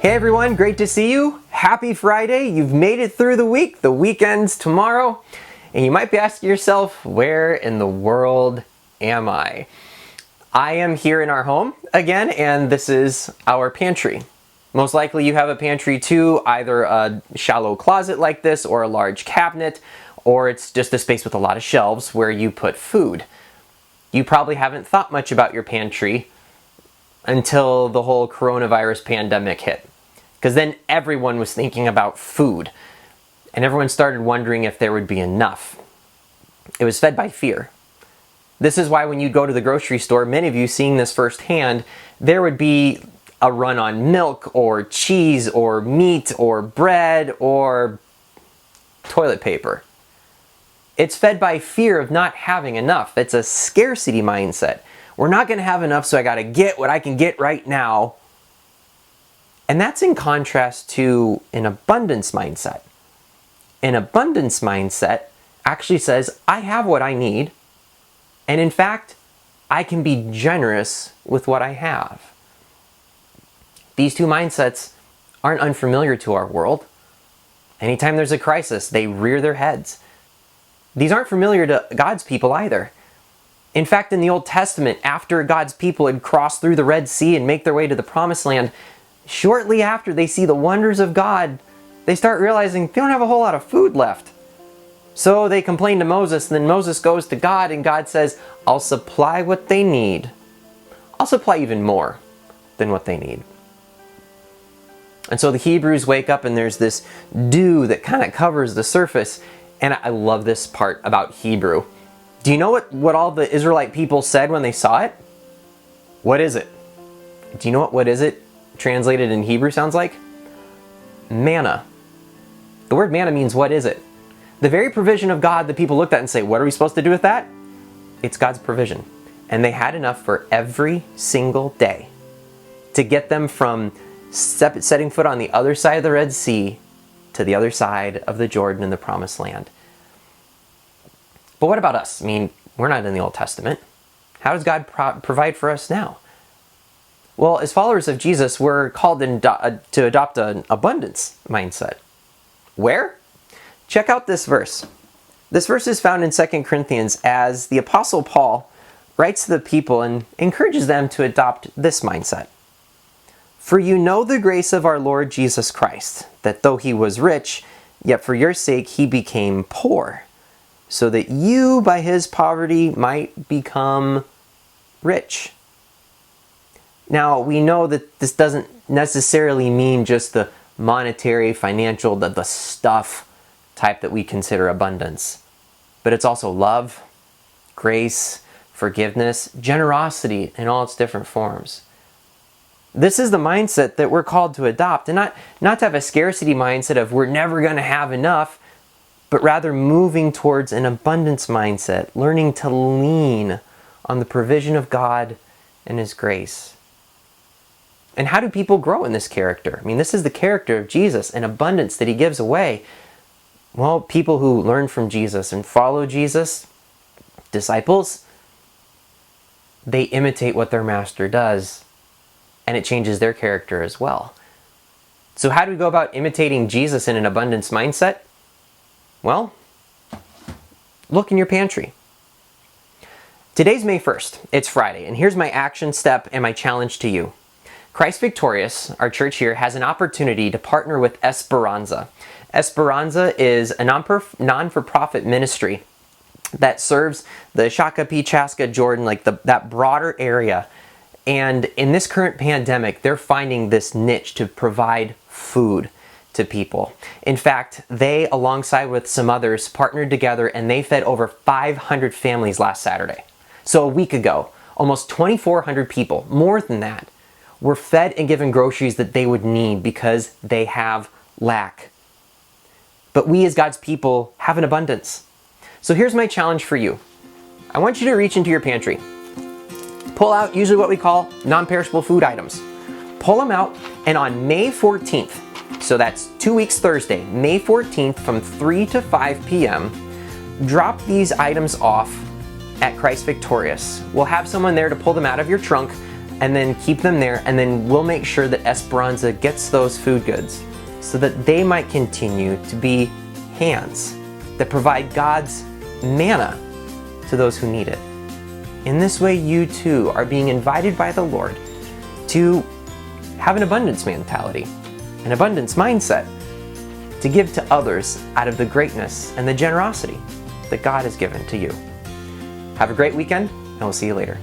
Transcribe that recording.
Hey everyone, great to see you. Happy Friday. You've made it through the week. The weekend's tomorrow. And you might be asking yourself, where in the world am I? I am here in our home again, and this is our pantry. Most likely you have a pantry too, either a shallow closet like this or a large cabinet, or it's just a space with a lot of shelves where you put food. You probably haven't thought much about your pantry until the whole coronavirus pandemic hit. Because then everyone was thinking about food, and everyone started wondering if there would be enough. It was fed by fear. This is why when you go to the grocery store, many of you seeing this firsthand, there would be a run on milk or cheese or meat or bread or toilet paper. It's fed by fear of not having enough. It's a scarcity mindset. We're not going to have enough, so I got to get what I can get right now. And that's in contrast to an abundance mindset. An abundance mindset actually says, I have what I need, and in fact, I can be generous with what I have. These two mindsets aren't unfamiliar to our world. Anytime there's a crisis, they rear their heads. These aren't familiar to God's people either. In fact, in the Old Testament, after God's people had crossed through the Red Sea and make their way to the Promised Land, shortly after they see the wonders of God, they start realizing they don't have a whole lot of food left. So they complain to Moses, and then Moses goes to God, and God says, I'll supply what they need. I'll supply even more than what they need. And so the Hebrews wake up, and there's this dew that kind of covers the surface. And I love this part about Hebrew. Do you know what all the Israelite people said when they saw it? What is it? Do you know what is it translated in Hebrew sounds like? Manna. The word manna means what is it? The very provision of God, the people looked at and say, what are we supposed to do with that? It's God's provision. And they had enough for every single day to get them from setting foot on the other side of the Red Sea to the other side of the Jordan in the Promised Land. But what about us? I mean, we're not in the Old Testament. How does God provide for us now? Well, as followers of Jesus, we're called to adopt an abundance mindset. Where? Check out this verse. This verse is found in 2 Corinthians as the Apostle Paul writes to the people and encourages them to adopt this mindset. For you know the grace of our Lord Jesus Christ, that though he was rich, yet for your sake he became poor, so that you by his poverty might become rich. Now, we know that this doesn't necessarily mean just the monetary, financial, the stuff type that we consider abundance. But it's also love, grace, forgiveness, generosity in all its different forms. This is the mindset that we're called to adopt, and not to have a scarcity mindset of we're never going to have enough, but rather moving towards an abundance mindset, learning to lean on the provision of God and his grace. And how do people grow in this character? I mean, this is the character of Jesus, an abundance that he gives away. Well, people who learn from Jesus and follow Jesus, disciples, they imitate what their master does, and it changes their character as well. So how do we go about imitating Jesus in an abundance mindset? Well, look in your pantry. Today's May 1st. It's Friday, and here's my action step and my challenge to you. Christ Victorious, our church here, has an opportunity to partner with Esperanza. Esperanza is a non-for-profit ministry that serves the Shakopee, Chaska, Jordan, like that broader area. And in this current pandemic, they're finding this niche to provide food to people. In fact, they, alongside with some others, partnered together and they fed over 500 families last Saturday. So a week ago, almost 2,400 people, more than that, were fed and given groceries that they would need because they have lack. But we as God's people have an abundance. So here's my challenge for you. I want you to reach into your pantry. Pull out usually what we call non-perishable food items. Pull them out, and on May 14th, so that's 2 weeks Thursday, May 14th from 3 to 5 p.m., drop these items off at Christ Victorious. We'll have someone there to pull them out of your trunk and then keep them there, and then we'll make sure that Esperanza gets those food goods so that they might continue to be hands that provide God's manna to those who need it. In this way, you too are being invited by the Lord to have an abundance mentality, an abundance mindset, to give to others out of the greatness and the generosity that God has given to you. Have a great weekend, and we'll see you later.